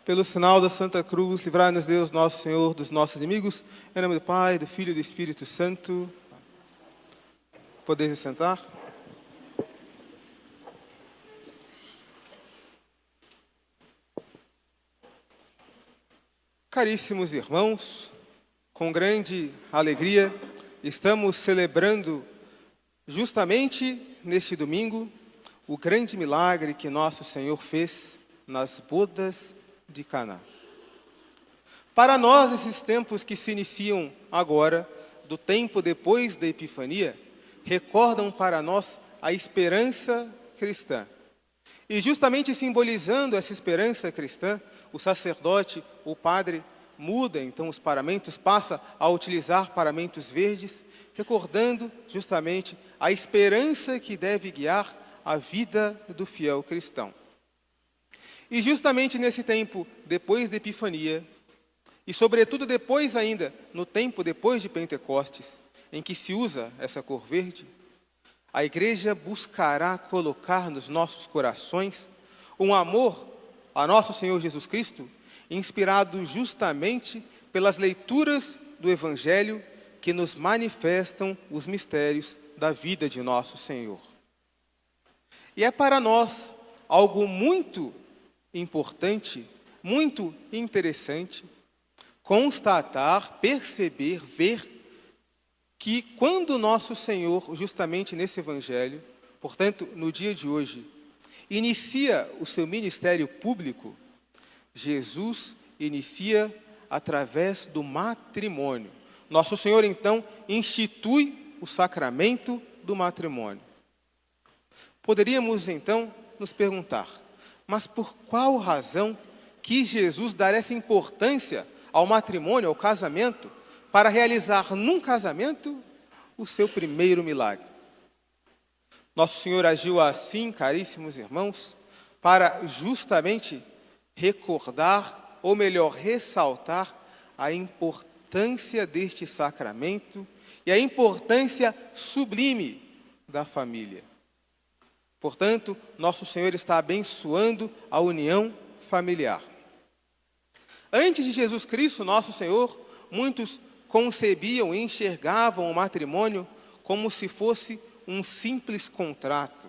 Pelo sinal da Santa Cruz, livrai-nos Deus, nosso Senhor, dos nossos inimigos. Em nome do Pai, do Filho e do Espírito Santo. Podeis sentar. Caríssimos irmãos, com grande alegria, estamos celebrando justamente neste domingo o grande milagre que nosso Senhor fez nas bodas de Caná. Para nós, esses tempos que se iniciam agora, do tempo depois da Epifania, recordam para nós a esperança cristã. E justamente simbolizando essa esperança cristã, o sacerdote, o padre, muda então os paramentos, passa a utilizar paramentos verdes, recordando justamente a esperança que deve guiar a vida do fiel cristão. E justamente nesse tempo, depois da Epifania, e sobretudo depois ainda, no tempo depois de Pentecostes, em que se usa essa cor verde, a Igreja buscará colocar nos nossos corações um amor a nosso Senhor Jesus Cristo, inspirado justamente pelas leituras do Evangelho que nos manifestam os mistérios da vida de nosso Senhor. E é para nós algo muito importante, muito interessante, constatar, perceber, ver que quando nosso Senhor, justamente nesse Evangelho, portanto, no dia de hoje, inicia o seu ministério público, Jesus inicia através do matrimônio. Nosso Senhor, então, institui o sacramento do matrimônio. Poderíamos, então, nos perguntar, mas por qual razão quis Jesus dar essa importância ao matrimônio, ao casamento, para realizar num casamento o seu primeiro milagre? Nosso Senhor agiu assim, caríssimos irmãos, para justamente recordar, ou melhor, ressaltar a importância deste sacramento e a importância sublime da família. Portanto, nosso Senhor está abençoando a união familiar. Antes de Jesus Cristo, nosso Senhor, muitos concebiam e enxergavam o matrimônio como se fosse um simples contrato.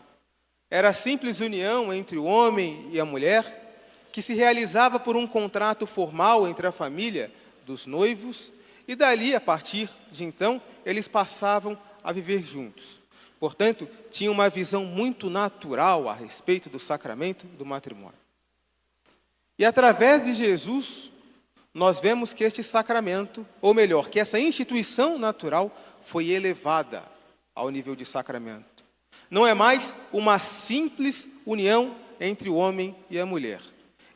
Era a simples união entre o homem e a mulher, que se realizava por um contrato formal entre a família dos noivos, e dali, a partir de então, eles passavam a viver juntos. Portanto, tinha uma visão muito natural a respeito do sacramento do matrimônio. E através de Jesus, nós vemos que este sacramento, ou melhor, que essa instituição natural foi elevada ao nível de sacramento. Não é mais uma simples união entre o homem e a mulher.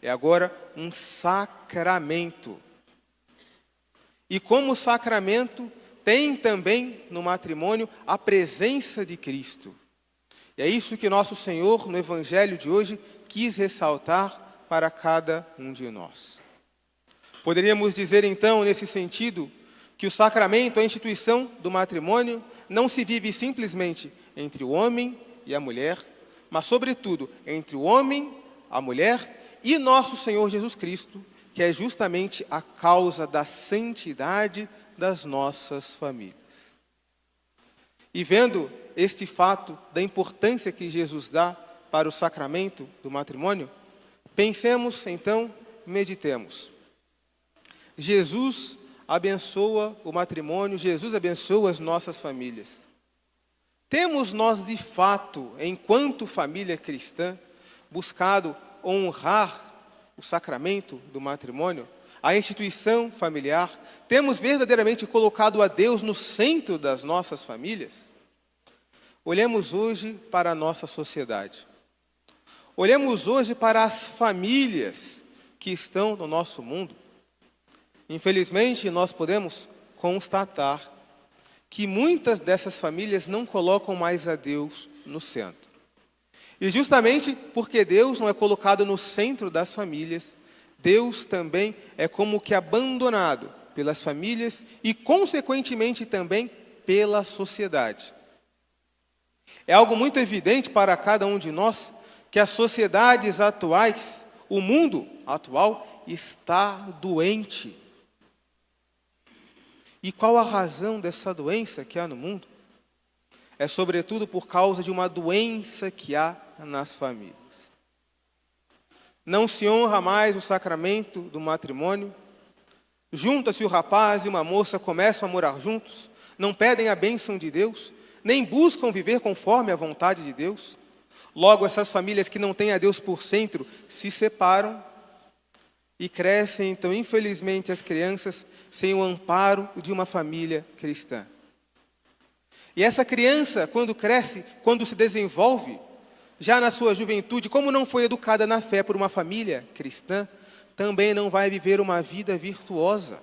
É agora um sacramento. E como sacramento, tem também no matrimônio a presença de Cristo. E é isso que nosso Senhor, no Evangelho de hoje, quis ressaltar para cada um de nós. Poderíamos dizer, então, nesse sentido, que o sacramento, a instituição do matrimônio, não se vive simplesmente entre o homem e a mulher, mas, sobretudo, entre o homem, a mulher e nosso Senhor Jesus Cristo, que é justamente a causa da santidade das nossas famílias. E vendo este fato da importância que Jesus dá para o sacramento do matrimônio, pensemos, então, meditemos. Jesus abençoa o matrimônio, Jesus abençoa as nossas famílias. Temos nós, de fato, enquanto família cristã, buscado honrar o sacramento do matrimônio, a instituição familiar? Temos verdadeiramente colocado a Deus no centro das nossas famílias? Olhemos hoje para a nossa sociedade. Olhemos hoje para as famílias que estão no nosso mundo. Infelizmente, nós podemos constatar que muitas dessas famílias não colocam mais a Deus no centro. E justamente porque Deus não é colocado no centro das famílias, Deus também é como que abandonado pelas famílias e, consequentemente, também pela sociedade. É algo muito evidente para cada um de nós que as sociedades atuais, o mundo atual, está doente. E qual a razão dessa doença que há no mundo? É sobretudo por causa de uma doença que há nas famílias. Não se honra mais o sacramento do matrimônio. Junta-se o rapaz e uma moça, começam a morar juntos, não pedem a bênção de Deus, nem buscam viver conforme a vontade de Deus. Logo, essas famílias que não têm a Deus por centro se separam e crescem, então, infelizmente, as crianças sem o amparo de uma família cristã. E essa criança, quando cresce, quando se desenvolve, já na sua juventude, como não foi educada na fé por uma família cristã, também não vai viver uma vida virtuosa.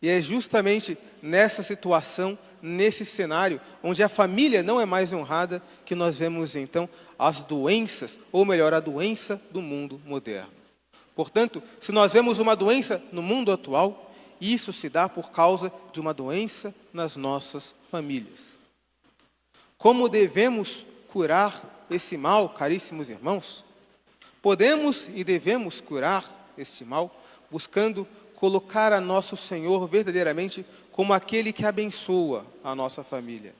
E é justamente nessa situação, nesse cenário, onde a família não é mais honrada, que nós vemos então as doenças, ou melhor, a doença do mundo moderno. Portanto, se nós vemos uma doença no mundo atual, isso se dá por causa de uma doença nas nossas famílias. Como devemos curar esse mal, caríssimos irmãos? Podemos e devemos curar este mal buscando colocar a nosso Senhor verdadeiramente como aquele que abençoa a nossa família.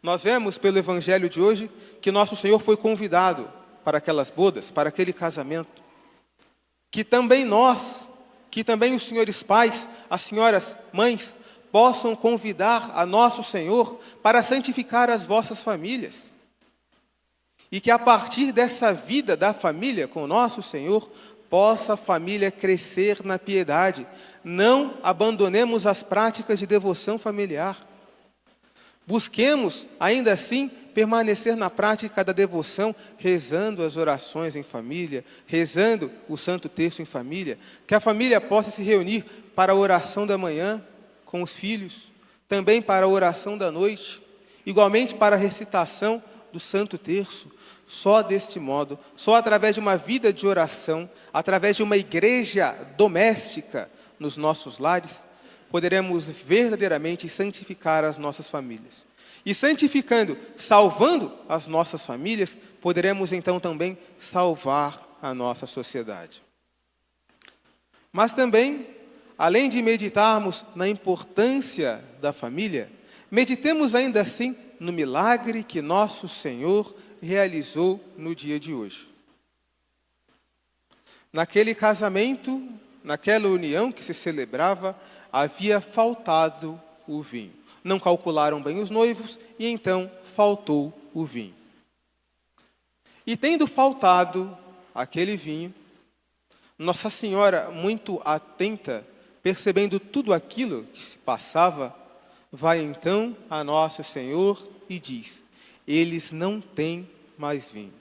Nós vemos pelo Evangelho de hoje que nosso Senhor foi convidado para aquelas bodas, para aquele casamento. Que também nós, que também os senhores pais, as senhoras mães, possam convidar a nosso Senhor para santificar as vossas famílias. E que a partir dessa vida da família com o nosso Senhor, possa a família crescer na piedade. Não abandonemos as práticas de devoção familiar. Busquemos, ainda assim, permanecer na prática da devoção, rezando as orações em família, rezando o Santo Terço em família, que a família possa se reunir para a oração da manhã com os filhos, também para a oração da noite, igualmente para a recitação do Santo Terço. Só deste modo, só através de uma vida de oração, através de uma igreja doméstica nos nossos lares, poderemos verdadeiramente santificar as nossas famílias. E santificando, salvando as nossas famílias, poderemos então também salvar a nossa sociedade. Mas também, além de meditarmos na importância da família, meditemos ainda assim no milagre que nosso Senhor realizou no dia de hoje. Naquele casamento, naquela união que se celebrava, havia faltado o vinho. Não calcularam bem os noivos e então faltou o vinho. E tendo faltado aquele vinho, Nossa Senhora, muito atenta, percebendo tudo aquilo que se passava, vai então a Nosso Senhor e diz: eles não têm mais vinho.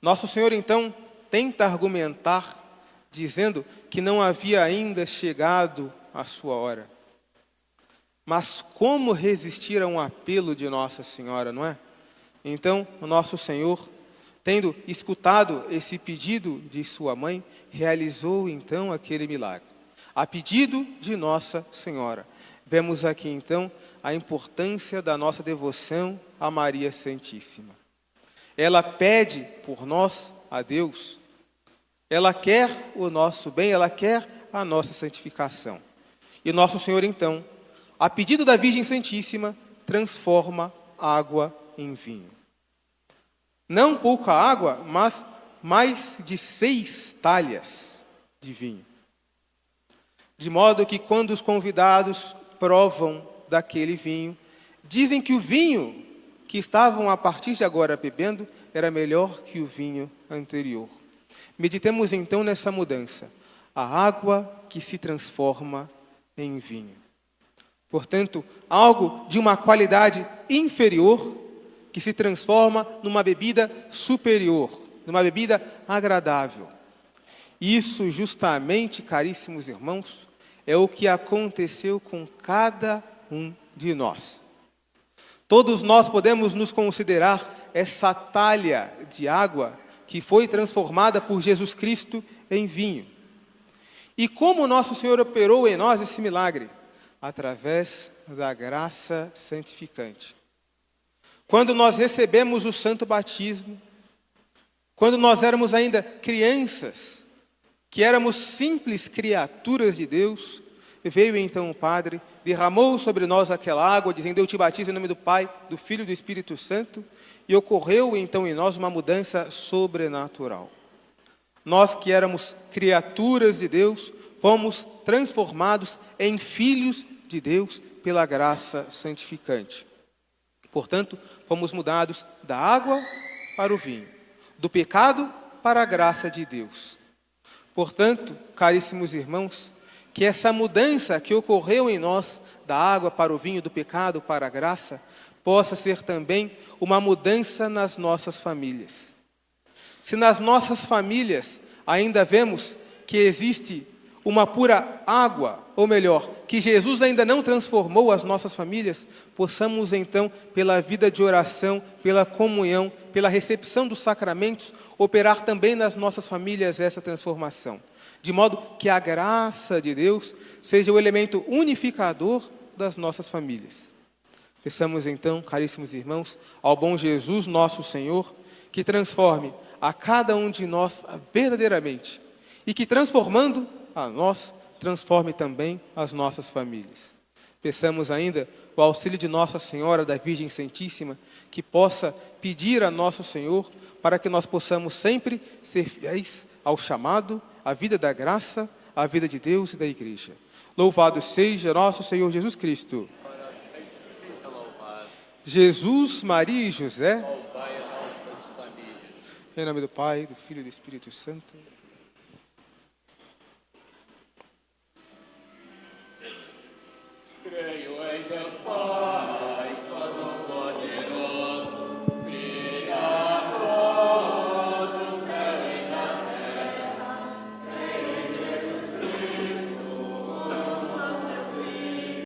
Nosso Senhor então tenta argumentar, dizendo que não havia ainda chegado a sua hora. Mas como resistir a um apelo de Nossa Senhora, não é? Então, o Nosso Senhor, tendo escutado esse pedido de sua mãe, realizou então aquele milagre. A pedido de Nossa Senhora. Vemos aqui então a importância da nossa devoção a Maria Santíssima. Ela pede por nós a Deus. Ela quer o nosso bem, ela quer a nossa santificação. E Nosso Senhor então, a pedido da Virgem Santíssima, transforma água em vinho. Não pouca água, mas mais de 6 talhas de vinho. De modo que quando os convidados provam daquele vinho, dizem que o vinho que estavam a partir de agora bebendo era melhor que o vinho anterior. Meditemos então nessa mudança, a água que se transforma em vinho. Portanto, algo de uma qualidade inferior que se transforma numa bebida superior, numa bebida agradável. Isso justamente, caríssimos irmãos, é o que aconteceu com cada um de nós. Todos nós podemos nos considerar essa talha de água que foi transformada por Jesus Cristo em vinho. E como Nosso Senhor operou em nós esse milagre? Através da graça santificante. Quando nós recebemos o santo batismo, quando nós éramos ainda crianças, que éramos simples criaturas de Deus, veio então o Padre, derramou sobre nós aquela água, dizendo: eu te batizo em nome do Pai, do Filho e do Espírito Santo, e ocorreu então em nós uma mudança sobrenatural. Nós que éramos criaturas de Deus, fomos transformados em filhos de Deus pela graça santificante. Portanto, fomos mudados da água para o vinho, do pecado para a graça de Deus. Portanto, caríssimos irmãos, que essa mudança que ocorreu em nós, da água para o vinho, do pecado para a graça, possa ser também uma mudança nas nossas famílias. Se nas nossas famílias ainda vemos que existe uma pura água, ou melhor, que Jesus ainda não transformou as nossas famílias, possamos então, pela vida de oração, pela comunhão, pela recepção dos sacramentos, operar também nas nossas famílias essa transformação, de modo que a graça de Deus seja o elemento unificador das nossas famílias. Peçamos então, caríssimos irmãos, ao bom Jesus, nosso Senhor, que transforme a cada um de nós verdadeiramente e que, transformando a nós, transforme também as nossas famílias. Peçamos ainda o auxílio de Nossa Senhora da Virgem Santíssima, que possa pedir a nosso Senhor para que nós possamos sempre ser fiéis ao chamado, à vida da graça, à vida de Deus e da Igreja. Louvado seja nosso Senhor Jesus Cristo. Jesus, Maria e José, em nome do Pai, do Filho e do Espírito Santo.